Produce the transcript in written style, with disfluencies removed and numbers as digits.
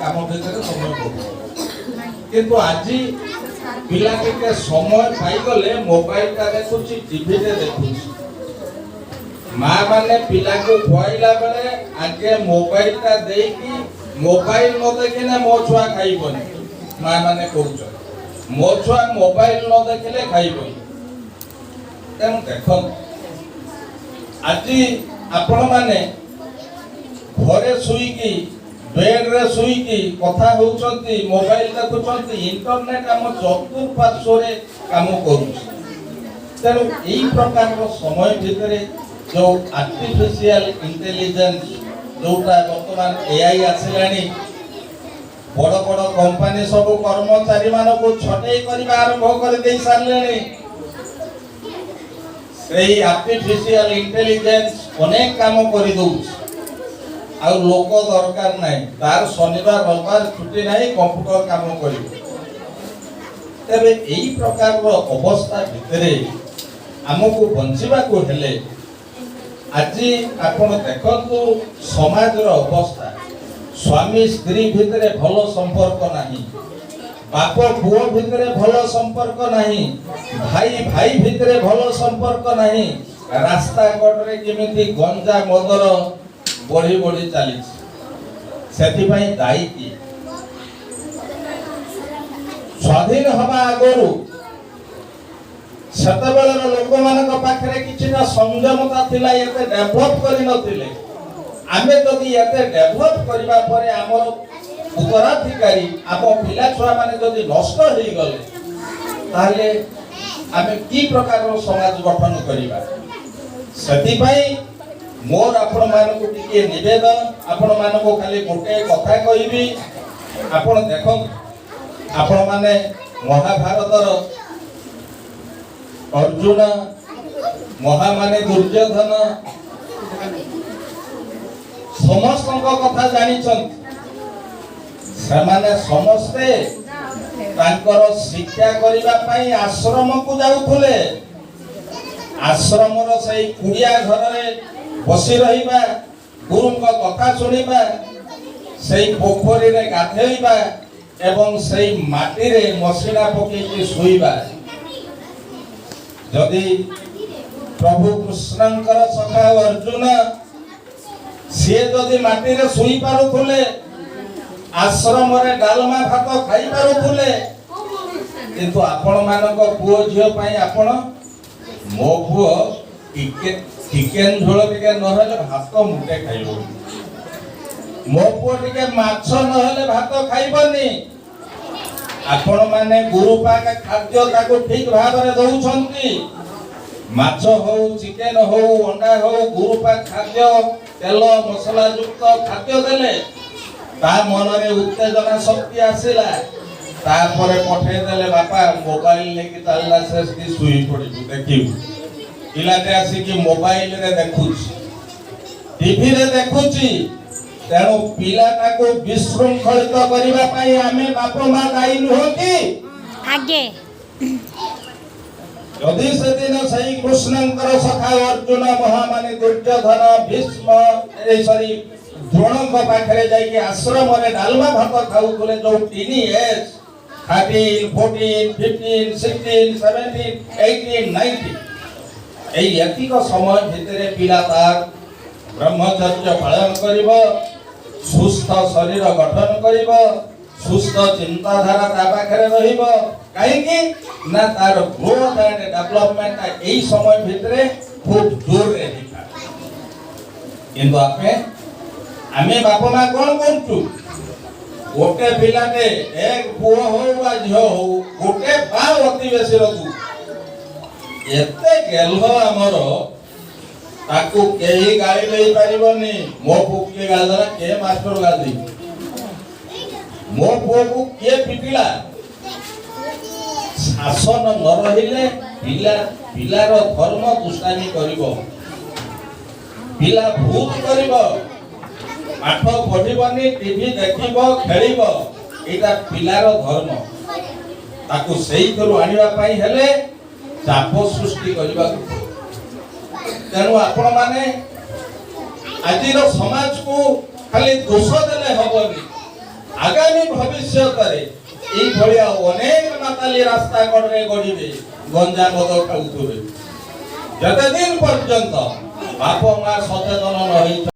काम भितर समय पड़े किंतु आज पिला टिके समय पाई गले मोबाइल टा देखुची टीवी रे देखुची मां माने पिला को खुआइला बेले आगे मोबाइल टा देकी मोबाइल न देखिले मो छुआ खाइबनी मां माने कहउछ मो छुआ मोबाइल न देखिले खाइबनी तेणु देख आज आपण माने घरे सुईकी बेड रे सुईकी कथा होउछंती मोबाइल देखुछंती इंटरनेट हम चतुर्पार्श्व रे काम करूछ तेणु एई प्रकार रो समय भितरे जो आर्टिफिशियल इंटेलिजेंस जोटा वर्तमान एआई आसिलानी बड़ बड़ कंपनी सब कर्मचारी मानको छटई करबा आरंभ कर देई सारलेनी सेही आर्टिफिशियल इंटेलिजेंस अनेक काम करि दउछ आ लोक दरकार नाही तार शनिवार रविवार छुट्टी नाही कंप्यूटर काम करिवो तबे एई प्रकार रो अवस्था भितरे हमको बंचिबा को हेले आज आपण देखंतु समाज रो अवस्था स्वामी स्त्री भितरे भलो संपर्क नाही बाप पुओ भितरे भलो संपर्क नाही भाई भाई भितरे भलो संपर्क नाही रास्ता कट रे केमिति गंजा मदर बढ़ी बढ़ी चली सेति पई दायी की स्वाधीन हवा आगरु सेतबेलर लोक मानक पाखरे किछिना संयमता थिला एते डेवलप करि नथिले आमे जदि एते डेवलप करिबा परे हमर उत्तराधिकारी आम पिला छुआ माने जदि नष्ट होई गले ताले आमे की प्रकार रो समाज गठन करिबा सेति पई मोर आपण मानको टिके निवेदन आपण मानको खाली गोटे कथा कहिबी आपण देखो आपण माने महाभारतर अर्जुन महामाने दुर्योधन समस्त कथा जानिछन सेमाने समस्ते तांकर शिक्षा करिबा पई आश्रम को जाउथुले आश्रम रो सही कुड़िया घर रे बसी रहिबा गुरु को कथा सुनिबा सही पोखरी रे गाधेइबा एवं सही माटी रे मसिना पकेई सुइबा जदि प्रभु कृष्णंकर सखा अर्जुन से जदि माटी रे सुई पारुथुले आश्रम रे डालमा भात खाई पारुथुले किंतु आपण मानक पुओ झियो पई आपण मो पुओ चिकेन झोल टिके नहले भात मुठे खाइबो मो पुओ टिके माछ नहले भात खाइबनी आपण माने गुरु पाक खाद्य ताको ठीक भाव रे दउछंती माछ हो चिकेन हो अंडा हो गुरु पाक खाद्य तेल मसला युक्त खाद्य देले ता मन रे उत्तेजना शक्ति आसिला तापरे पठे देले बापा मोबाइल लेके चलला से सुई पड़ी देखिबू पिलाटे आसी कि मोबाइल रे देखुची टीवी रे देखुची तेणु पिलाटा को विशृंखलित करिबा पई आमे बाप मा दायी नुह कि आगे यदि से दिन सही कृष्णंकर सखा अर्जुन महामानी दुर्योधन भीष्म ए सरी द्रोण को पाखरे जाई के आश्रम रे डालमा भात खाउथले जो टीनी एज 13 14 15 16 17 18 19 এই এতিক সময় ভিতরে পিলা তার ব্রহ্মচর্য পালন করিব সুস্থ শরীর গঠন করিব সুস্থ চিন্তাধারা তা পাখরে রহিব কাইকি না তার গ্রোথ এন্ড ডেভেলপমেন্ট এই সময় ভিতরে খুব জোরে দেখা কিন্তু আপনি আমি বাপ মা কোন করছু গোটে পিলাতে এক পুଅ হও বা ঝিও হও গোটে পা অতি বেশি রকু एते गेल्ह हमर ताकू केही गाली देई परिबनी मो पुके गादरा के मास्टर गादी मो पुओ के पिटिला शासन न रहिले पिलार धर्म दुष्टामी करिवो पिला भूत करिवो पाठ पढिबनी टीवी देखिबो खेलिबो एटा पिलार धर्म ताकू सेही करू आनिबा पई हेले चाप सृष्टि करबा तेणु आपण माने आज समाज को खाली दोष देले हबनी ଆଗାମୀ ଭବିଷ୍ୟତରେ ଏଇଭଳିଆ ଅନେକ ମାତାଲି ରାସ୍ତା କଡ଼ରେ ଗଡ଼ିବେ, ଗଞ୍ଜା ମଦ ଖାଉଥିବେ। ଯେତେଦିନ ପର୍ଯ୍ୟନ୍ତ ବାପ ମା ସଚେତନ ନ ହେଇ